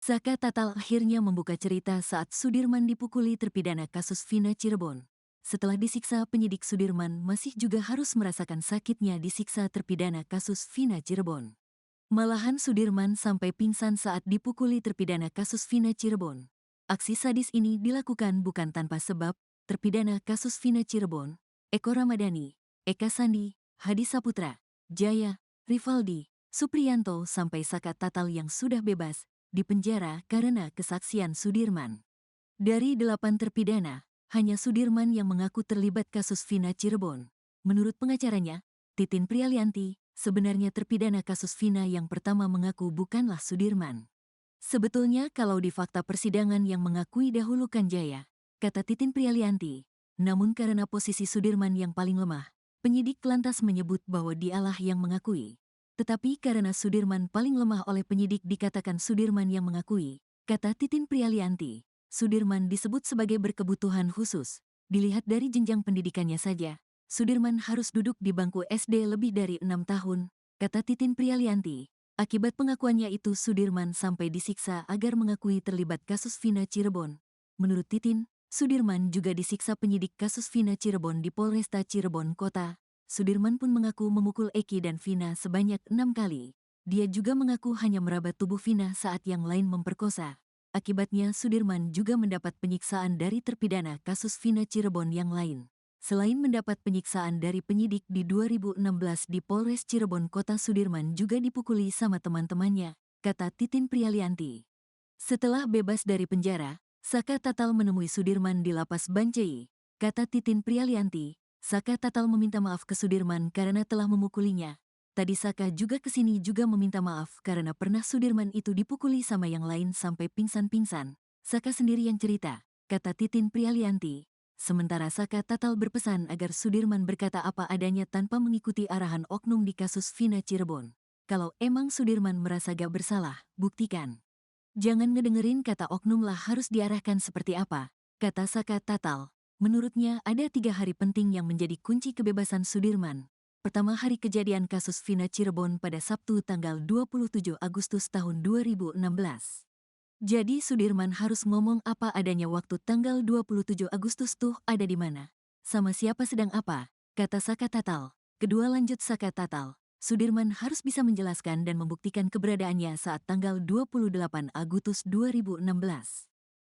Saka Tatal akhirnya membuka cerita saat Sudirman dipukuli terpidana kasus Vina Cirebon. Setelah disiksa, penyidik Sudirman masih juga harus merasakan sakitnya disiksa terpidana kasus Vina Cirebon. Malahan Sudirman sampai pingsan saat dipukuli terpidana kasus Vina Cirebon. Aksi sadis ini dilakukan bukan tanpa sebab. Terpidana kasus Vina Cirebon, Eko Ramadhani, Eka Sandi, Hadi Saputra, Jaya, Rivaldi, Supriyanto sampai Saka Tatal yang sudah bebas di penjara karena kesaksian Sudirman. Dari 8 terpidana, hanya Sudirman yang mengaku terlibat kasus Vina Cirebon. Menurut pengacaranya, Titin Prialianti, sebenarnya terpidana kasus Vina yang pertama mengaku bukanlah Sudirman. Sebetulnya kalau di fakta persidangan yang mengakui dahulu kan Jaya, kata Titin Prialianti. Namun karena posisi Sudirman yang paling lemah, penyidik lantas menyebut bahwa dialah yang mengakui. Tetapi karena Sudirman paling lemah oleh penyidik dikatakan Sudirman yang mengakui, kata Titin Prialianti. Sudirman disebut sebagai berkebutuhan khusus. Dilihat dari jenjang pendidikannya saja, Sudirman harus duduk di bangku SD lebih dari 6 tahun, kata Titin Prialianti. Akibat pengakuannya itu Sudirman sampai disiksa agar mengakui terlibat kasus Vina Cirebon. Menurut Titin, Sudirman juga disiksa penyidik kasus Vina Cirebon di Polresta Cirebon Kota. Sudirman pun mengaku memukul Eki dan Vina sebanyak 6 kali. Dia juga mengaku hanya meraba tubuh Vina saat yang lain memperkosa. Akibatnya Sudirman juga mendapat penyiksaan dari terpidana kasus Vina Cirebon yang lain. Selain mendapat penyiksaan dari penyidik di 2016 di Polres Cirebon Kota, Sudirman juga dipukuli sama teman-temannya, kata Titin Prialianti. Setelah bebas dari penjara, Saka Tatal menemui Sudirman di Lapas Bancai. Kata Titin Prialianti, Saka Tatal meminta maaf ke Sudirman karena telah memukulinya. Tadi Saka juga kesini juga meminta maaf karena pernah Sudirman itu dipukuli sama yang lain sampai pingsan-pingsan. Saka sendiri yang cerita, kata Titin Prialianti. Sementara Saka Tatal berpesan agar Sudirman berkata apa adanya tanpa mengikuti arahan oknum di kasus Vina Cirebon. Kalau emang Sudirman merasa gak bersalah, buktikan. Jangan ngedengerin kata oknum lah, harus diarahkan seperti apa, kata Saka Tatal. Menurutnya ada 3 hari penting yang menjadi kunci kebebasan Sudirman. Pertama, hari kejadian kasus Vina Cirebon pada Sabtu tanggal 27 Agustus tahun 2016. Jadi Sudirman harus ngomong apa adanya waktu tanggal 27 Agustus tuh ada di mana. Sama siapa sedang apa, kata Saka Tatal. Kedua, lanjut Saka Tatal, Sudirman harus bisa menjelaskan dan membuktikan keberadaannya saat tanggal 28 Agustus 2016.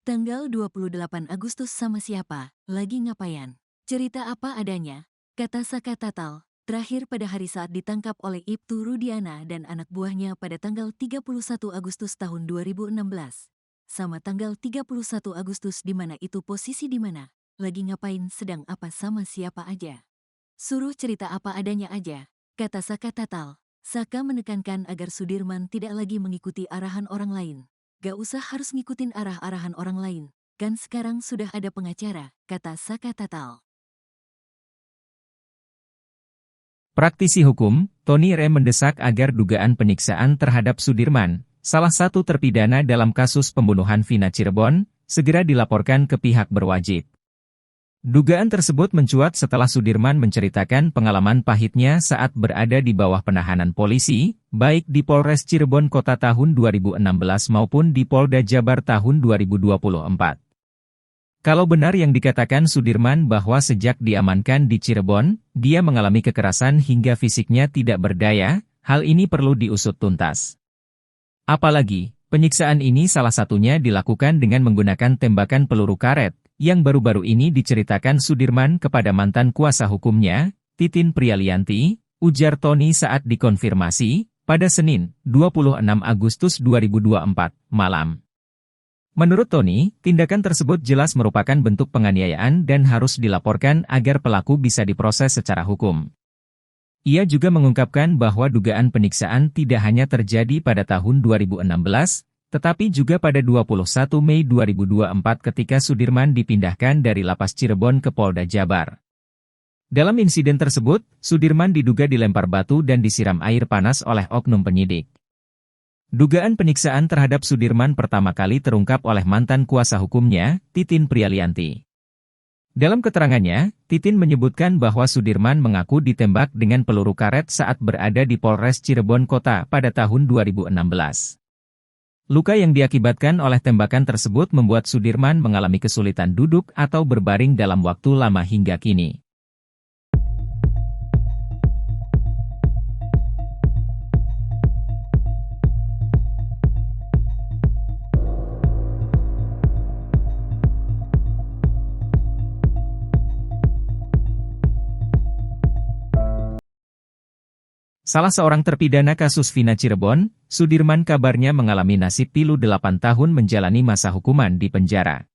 Tanggal 28 Agustus sama siapa, lagi ngapain, cerita apa adanya, kata Saka Tatal. Terakhir pada hari saat ditangkap oleh Ibtu Rudiana dan anak buahnya pada tanggal 31 Agustus tahun 2016. Sama tanggal 31 Agustus di mana itu posisi di mana, lagi ngapain, sedang apa, sama siapa aja. Suruh cerita apa adanya aja, kata Saka Tatal. Saka menekankan agar Sudirman tidak lagi mengikuti arahan orang lain. Gak usah harus ngikutin arah-arahan orang lain, kan sekarang sudah ada pengacara, kata Saka Tatal. Praktisi hukum, Tony R. mendesak agar dugaan penyiksaan terhadap Sudirman, salah satu terpidana dalam kasus pembunuhan Vina Cirebon, segera dilaporkan ke pihak berwajib. Dugaan tersebut mencuat setelah Sudirman menceritakan pengalaman pahitnya saat berada di bawah penahanan polisi, baik di Polres Cirebon Kota tahun 2016 maupun di Polda Jabar tahun 2024. Kalau benar yang dikatakan Sudirman bahwa sejak diamankan di Cirebon, dia mengalami kekerasan hingga fisiknya tidak berdaya, hal ini perlu diusut tuntas. Apalagi, penyiksaan ini salah satunya dilakukan dengan menggunakan tembakan peluru karet, yang baru-baru ini diceritakan Sudirman kepada mantan kuasa hukumnya, Titin Prialianti, ujar Tony saat dikonfirmasi, pada Senin, 26 Agustus 2024, malam. Menurut Tony, tindakan tersebut jelas merupakan bentuk penganiayaan dan harus dilaporkan agar pelaku bisa diproses secara hukum. Ia juga mengungkapkan bahwa dugaan penyiksaan tidak hanya terjadi pada tahun 2016, tetapi juga pada 21 Mei 2024 ketika Sudirman dipindahkan dari Lapas Cirebon ke Polda Jabar. Dalam insiden tersebut, Sudirman diduga dilempar batu dan disiram air panas oleh oknum penyidik. Dugaan penyiksaan terhadap Sudirman pertama kali terungkap oleh mantan kuasa hukumnya, Titin Prialianti. Dalam keterangannya, Titin menyebutkan bahwa Sudirman mengaku ditembak dengan peluru karet saat berada di Polres Cirebon Kota pada tahun 2016. Luka yang diakibatkan oleh tembakan tersebut membuat Sudirman mengalami kesulitan duduk atau berbaring dalam waktu lama hingga kini. Salah seorang terpidana kasus Vina Cirebon, Sudirman kabarnya mengalami nasib pilu 8 tahun menjalani masa hukuman di penjara.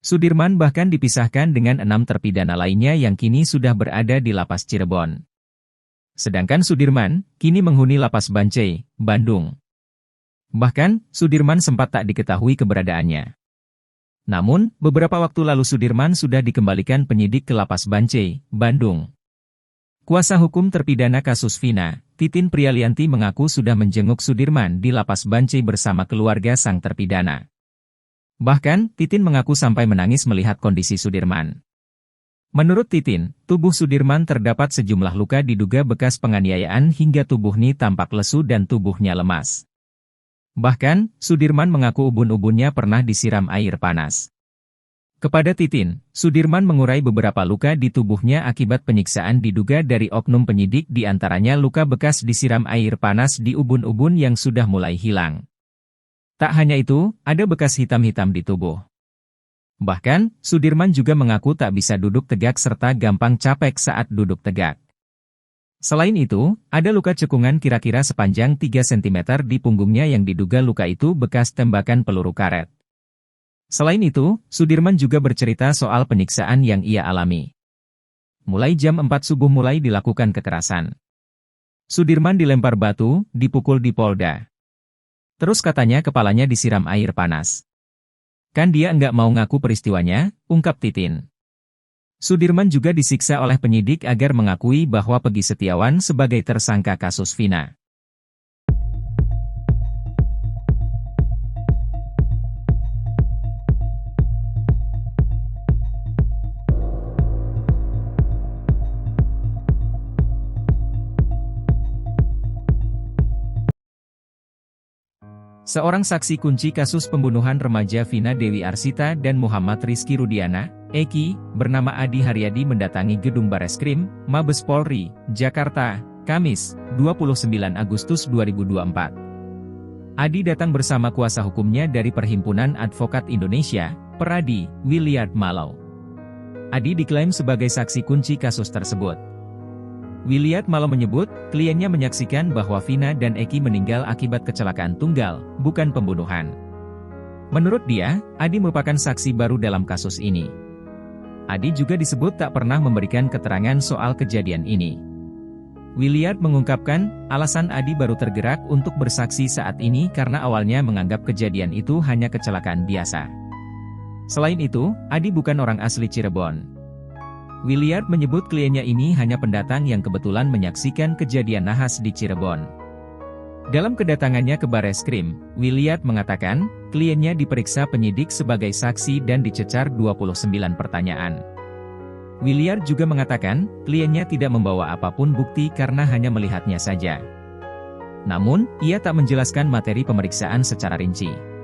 Sudirman bahkan dipisahkan dengan 6 terpidana lainnya yang kini sudah berada di Lapas Cirebon. Sedangkan Sudirman, kini menghuni Lapas Bancai, Bandung. Bahkan, Sudirman sempat tak diketahui keberadaannya. Namun, beberapa waktu lalu Sudirman sudah dikembalikan penyidik ke Lapas Bancai, Bandung. Kuasa hukum terpidana kasus Vina, Titin Prialianti mengaku sudah menjenguk Sudirman di Lapas Bancai bersama keluarga sang terpidana. Bahkan, Titin mengaku sampai menangis melihat kondisi Sudirman. Menurut Titin, tubuh Sudirman terdapat sejumlah luka diduga bekas penganiayaan hingga tubuhnya tampak lesu dan tubuhnya lemas. Bahkan, Sudirman mengaku ubun-ubunnya pernah disiram air panas. Kepada Titin, Sudirman mengurai beberapa luka di tubuhnya akibat penyiksaan diduga dari oknum penyidik, di antaranya luka bekas disiram air panas di ubun-ubun yang sudah mulai hilang. Tak hanya itu, ada bekas hitam-hitam di tubuh. Bahkan, Sudirman juga mengaku tak bisa duduk tegak serta gampang capek saat duduk tegak. Selain itu, ada luka cekungan kira-kira sepanjang 3 cm di punggungnya yang diduga luka itu bekas tembakan peluru karet. Selain itu, Sudirman juga bercerita soal penyiksaan yang ia alami. Mulai jam 4 subuh mulai dilakukan kekerasan. Sudirman dilempar batu, dipukul di Polda. Terus katanya kepalanya disiram air panas. Kan dia enggak mau ngaku peristiwanya, ungkap Titin. Sudirman juga disiksa oleh penyidik agar mengakui bahwa Peggy Setiawan sebagai tersangka kasus Vina. Seorang saksi kunci kasus pembunuhan remaja Vina Dewi Arsita dan Muhammad Rizky Rudiana, Eki, bernama Adi Haryadi mendatangi gedung Bareskrim, Mabes Polri, Jakarta, Kamis, 29 Agustus 2024. Adi datang bersama kuasa hukumnya dari Perhimpunan Advokat Indonesia, Peradi, Williard Malau. Adi diklaim sebagai saksi kunci kasus tersebut. Williard Malau menyebut, kliennya menyaksikan bahwa Vina dan Eki meninggal akibat kecelakaan tunggal, bukan pembunuhan. Menurut dia, Adi merupakan saksi baru dalam kasus ini. Adi juga disebut tak pernah memberikan keterangan soal kejadian ini. Williard mengungkapkan, alasan Adi baru tergerak untuk bersaksi saat ini karena awalnya menganggap kejadian itu hanya kecelakaan biasa. Selain itu, Adi bukan orang asli Cirebon. Williard menyebut kliennya ini hanya pendatang yang kebetulan menyaksikan kejadian nahas di Cirebon. Dalam kedatangannya ke Bareskrim, Williard mengatakan, kliennya diperiksa penyidik sebagai saksi dan dicecar 29 pertanyaan. Williard juga mengatakan, kliennya tidak membawa apapun bukti karena hanya melihatnya saja. Namun, ia tak menjelaskan materi pemeriksaan secara rinci.